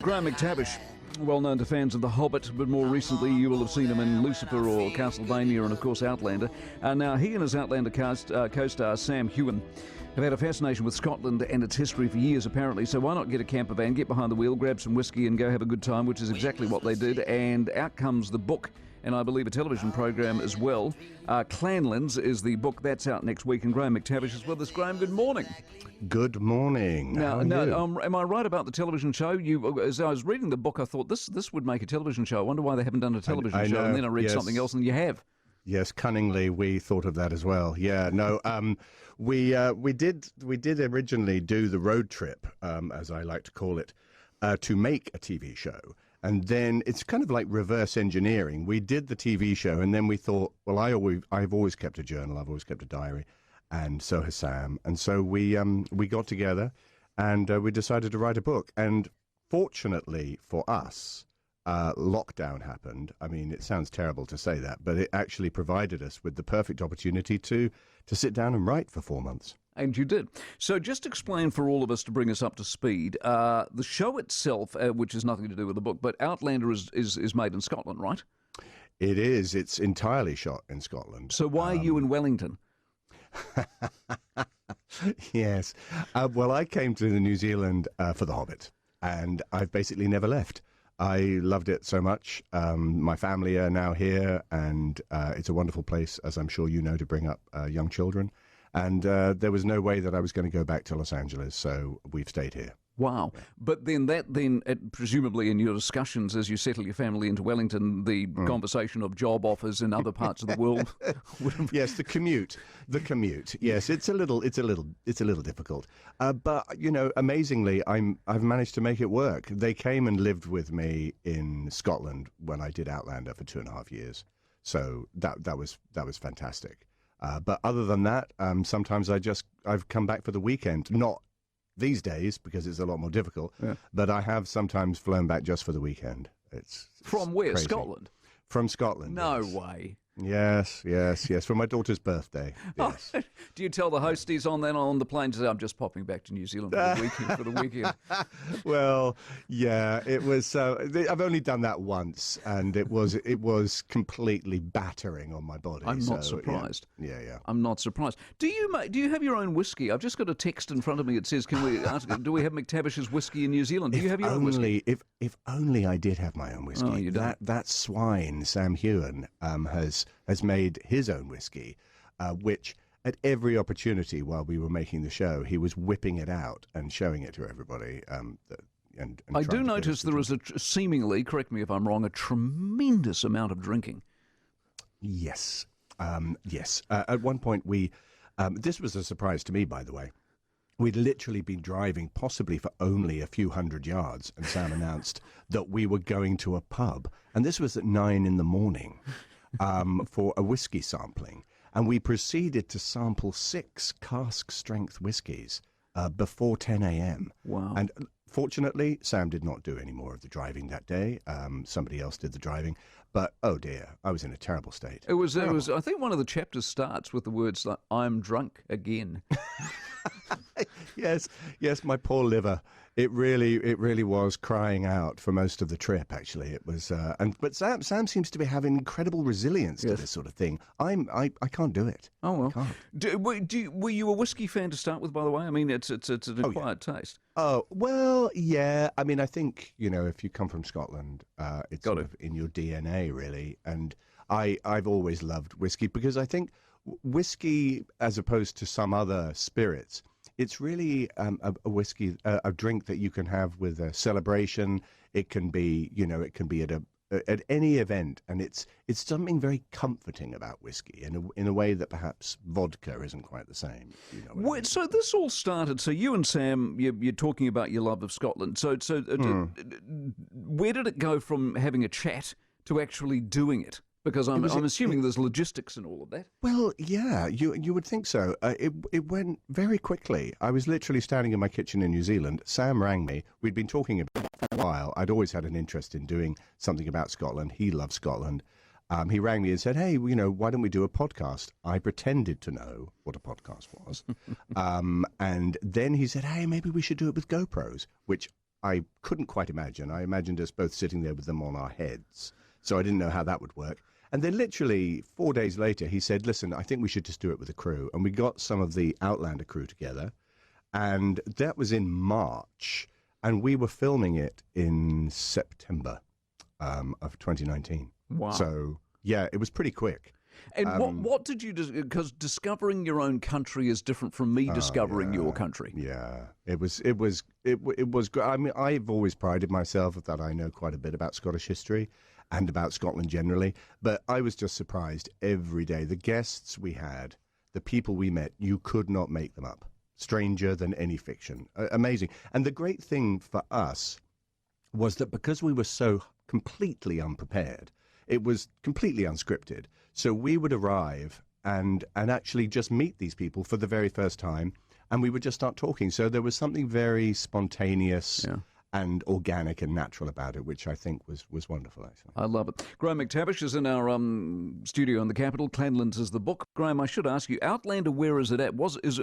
Graham McTavish, well known to fans of The Hobbit, but more recently you will have seen him in Lucifer or Castlevania and, of course, Outlander. Now, he and his Outlander co-star Sam Heughan have had a fascination with Scotland and its history for years, apparently, so why not get a camper van, get behind the wheel, grab some whiskey and go have a good time, which is exactly what they did, and out comes the book, and I believe a television program as well. Clanlands is the book that's out next week, and Graham McTavish is with us. Graham, good morning. Good morning. Now, am I right about the television show? As I was reading the book, I thought this would make a television show. I wonder why they haven't done a television show. And then I read something else, and you have. Yes, cunningly we thought of that as well. Yeah, no, we did originally do the road trip, as I like to call it, to make a TV show. And then it's kind of like reverse engineering. We did the TV show, and then we thought, well, I've always kept a journal, I've always kept a diary, and so has Sam. And so we got together, and we decided to write a book. And fortunately for us, lockdown happened. I mean, it sounds terrible to say that, but it actually provided us with the perfect opportunity to sit down and write for 4 months. And you did. So just explain for all of us to bring us up to speed. The show itself, which has nothing to do with the book, but Outlander is made in Scotland, right? It is. It's entirely shot in Scotland. So why are you in Wellington? Yes. Well, I came to New Zealand for The Hobbit, and I've basically never left. I loved it so much. My family are now here, and it's a wonderful place, as I'm sure you know, to bring up young children. And there was no way that I was going to go back to Los Angeles, so we've stayed here. Wow. But then presumably in your discussions as you settle your family into Wellington, the conversation of job offers in other parts of the world would have... Yes, the commute. Yes, it's a little difficult. But, you know, amazingly, I've managed to make it work. They came and lived with me in Scotland when I did Outlander for 2.5 years. So that was fantastic. But other than that, sometimes I've come back for the weekend. Not these days because it's a lot more difficult. Yeah. But I have sometimes flown back just for the weekend. It's from where? Crazy. Scotland? From Scotland. No yes. way. Yes. For my daughter's birthday. Yes. Oh, do you tell the hosties on the plane to say, I'm just popping back to New Zealand for the weekend? Well, yeah, it was. I've only done that once, and it was completely battering on my body. I'm not surprised. Yeah. I'm not surprised. Do you have your own whiskey? I've just got a text in front of me. It says, "Can we ask? Do we have McTavish's whiskey in New Zealand? Do you have your own whiskey?" If only I did have my own whiskey. Oh, you don't. That swine, Sam Heughan, has made his own whiskey, which at every opportunity while we were making the show, he was whipping it out and showing it to everybody. And I do notice there is seemingly, correct me if I'm wrong, a tremendous amount of drinking. Yes. Yes. At one point this was a surprise to me, by the way. We'd literally been driving possibly for only a few hundred yards, and Sam announced that we were going to a pub. And this was at 9 a.m. For a whiskey sampling. And we proceeded to sample 6 cask-strength whiskies before 10 a.m. Wow. And fortunately, Sam did not do any more of the driving that day. Somebody else did the driving. But, oh dear, I was in a terrible state. It was. I think one of the chapters starts with the words like, "I'm drunk again." Yes, my poor liver. It really was crying out for most of the trip. Actually, it was. But Sam seems to be having incredible resilience to this sort of thing. I can't do it. Oh well. Were you a whiskey fan to start with? By the way, I mean it's an acquired taste. Oh well, yeah. I mean, I think if you come from Scotland, it's sort of in your DNA, really. And I've always loved whiskey because I think whiskey, as opposed to some other spirits, it's really a whiskey, a drink that you can have with a celebration. It can be, it can be at any event, and it's something very comforting about whiskey in a way that perhaps vodka isn't quite the same. So this all started. So you and Sam, you're talking about your love of Scotland. So where did it go from having a chat to actually doing it? Because I'm assuming there's logistics in all of that. Well, yeah, you would think so. It went very quickly. I was literally standing in my kitchen in New Zealand. Sam rang me. We'd been talking about it for a while. I'd always had an interest in doing something about Scotland. He loves Scotland. He rang me and said, "Hey, why don't we do a podcast?" I pretended to know what a podcast was. And then he said, "Hey, maybe we should do it with GoPros," which I couldn't quite imagine. I imagined us both sitting there with them on our heads. So I didn't know how that would work. And then literally 4 days later, he said, listen, I think we should just do it with the crew. And we got some of the Outlander crew together. And that was in March. And we were filming it in September of 2019. Wow. So, yeah, it was pretty quick. And what did you do? Because discovering your own country is different from me discovering your country. Yeah, it was great. I mean, I've always prided myself that I know quite a bit about Scottish history and about Scotland generally, but I was just surprised every day. The guests we had, the people we met, you could not make them up. Stranger than any fiction. Amazing. And the great thing for us was that because we were so completely unprepared, it was completely unscripted. So we would arrive and actually just meet these people for the very first time, and we would just start talking. So there was something very spontaneous and organic and natural about it, which I think was wonderful, actually. I love it. Graham McTavish is in our studio in the capital. Clanlands is the book. Graham, I should ask you, Outlander, where is it at? It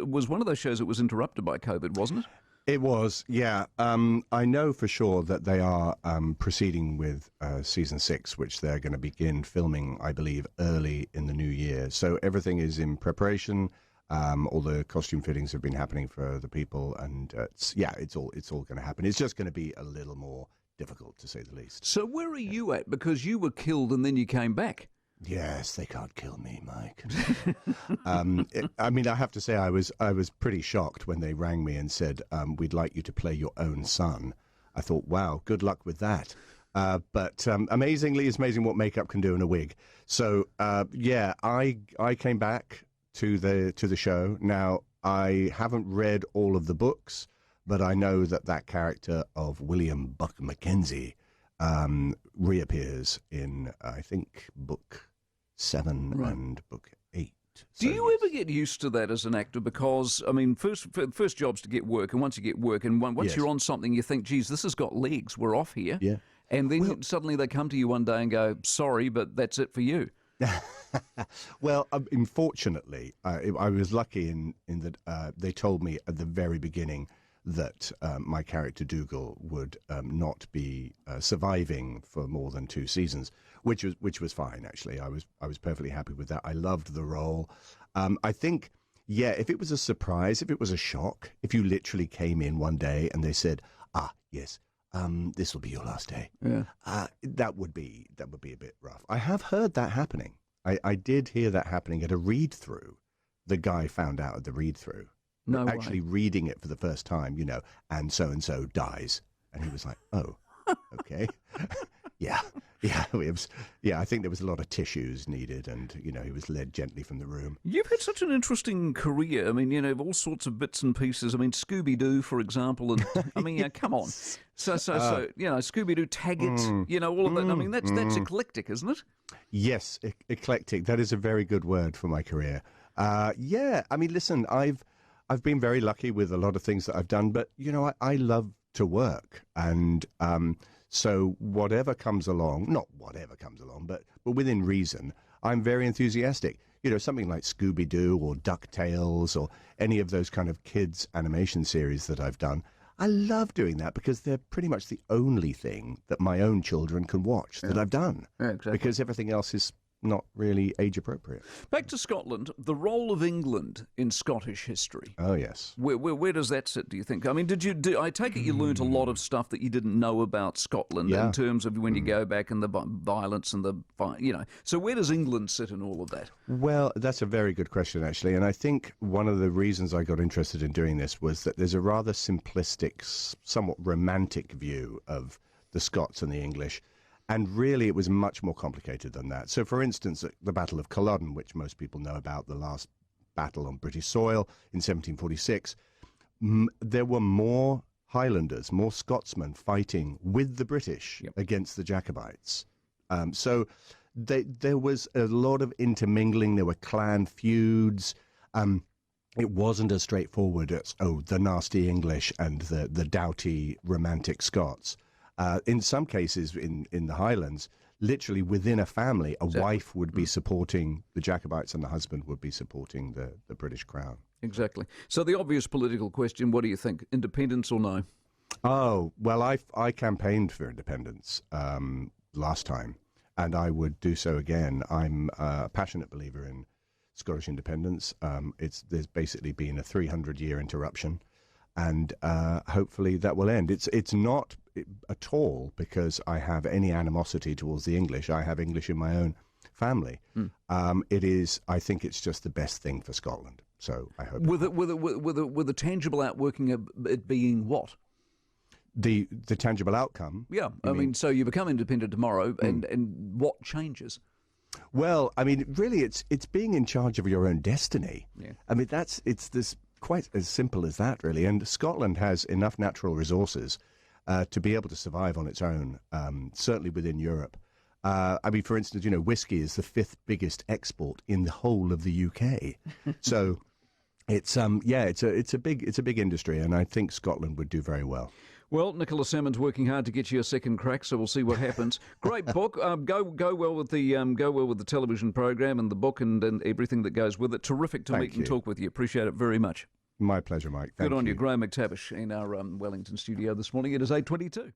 was one of those shows that was interrupted by COVID, wasn't it? It was, yeah. I know for sure that they are proceeding with season 6, which they're going to begin filming, I believe, early in the new year. So everything is in preparation. All the costume fittings have been happening for the people, and it's all going to happen. It's just going to be a little more difficult, to say the least. So where are you at? Because you were killed and then you came back. Yes, they can't kill me, Mike. I mean, I have to say, I was pretty shocked when they rang me and said, we'd like you to play your own son. I thought, wow, good luck with that. But amazingly, it's amazing what makeup can do in a wig. So, yeah, I came back to the show. Now, I haven't read all of the books, but I know that character of William Buck Mackenzie reappears in, I think, book 7 and book 8. Do you ever get used to that as an actor? Because, I mean, first job's to get work, and once you get work, and once you're on something, you think, geez, this has got legs, we're off here. Yeah. And then suddenly they come to you one day and go, sorry, but that's it for you. Well, unfortunately, I was lucky in that they told me at the very beginning that my character Dougal would not be surviving for more than 2 seasons, which was fine, actually. I was perfectly happy with that. I loved the role. I think, yeah, if it was a surprise, if it was a shock, if you literally came in one day and they said, yes, this will be your last day, that would be a bit rough. I have heard that happening. I did hear that happening at a read-through. The guy found out at the read-through. No actually way. Reading it for the first time, and so dies. And he was like, oh, okay. Yeah. I think there was a lot of tissues needed, and, he was led gently from the room. You've had such an interesting career. I mean, all sorts of bits and pieces. I mean, Scooby-Doo, for example, and I mean, come on. So, Scooby-Doo, Taggart, all of that. I mean, that's eclectic, isn't it? Yes, eclectic. That is a very good word for my career. Yeah, I mean, listen, I've been very lucky with a lot of things that I've done, but, I love to work. And so whatever comes along, not whatever comes along, but within reason, I'm very enthusiastic. Something like Scooby-Doo or DuckTales or any of those kind of kids' animation series that I've done. I love doing that because they're pretty much the only thing that my own children can watch that I've done. Yeah, exactly. Because everything else is not really age appropriate. Back to Scotland, the role of England in Scottish history. Oh, yes. Where does that sit, do you think? I mean, I take it you learnt a lot of stuff that you didn't know about Scotland in terms of when you go back and the violence and So where does England sit in all of that? Well, that's a very good question, actually. And I think one of the reasons I got interested in doing this was that there's a rather simplistic, somewhat romantic view of the Scots and the English. And really, it was much more complicated than that. So, for instance, at the Battle of Culloden, which most people know about, the last battle on British soil in 1746, there were more Highlanders, more Scotsmen fighting with the British against the Jacobites. So there was a lot of intermingling. There were clan feuds. It wasn't as straightforward as, the nasty English and the doughty romantic Scots. In some cases in the Highlands, literally within a family, a wife would be supporting the Jacobites and the husband would be supporting the British Crown. Exactly. So the obvious political question, what do you think? Independence or no? Oh, well, I campaigned for independence last time, and I would do so again. I'm a passionate believer in Scottish independence. There's basically been a 300-year interruption, and hopefully that will end. It's not at all because I have any animosity towards the English. I have English in my own family. It is. I think it's just the best thing for Scotland. So I hope. With a tangible outworking of it being what? The tangible outcome. Yeah, I mean, so you become independent tomorrow, and what changes? Well, I mean, really, it's being in charge of your own destiny. Yeah. I mean, it's this quite as simple as that, really. And Scotland has enough natural resources to be able to survive on its own, certainly within Europe. I mean, for instance, whiskey is the 5th biggest export in the whole of the UK. So it's a big industry, and I think Scotland would do very well. Well, Nicholas Salmon's working hard to get you a second crack, so we'll see what happens. Great book. Go well with the television program and the book and everything that goes with it. Terrific to meet and talk with you. Appreciate it very much. My pleasure, Mike. Thank Good on you. you, Graham McTavish, in our Wellington studio this morning. It is 8:22.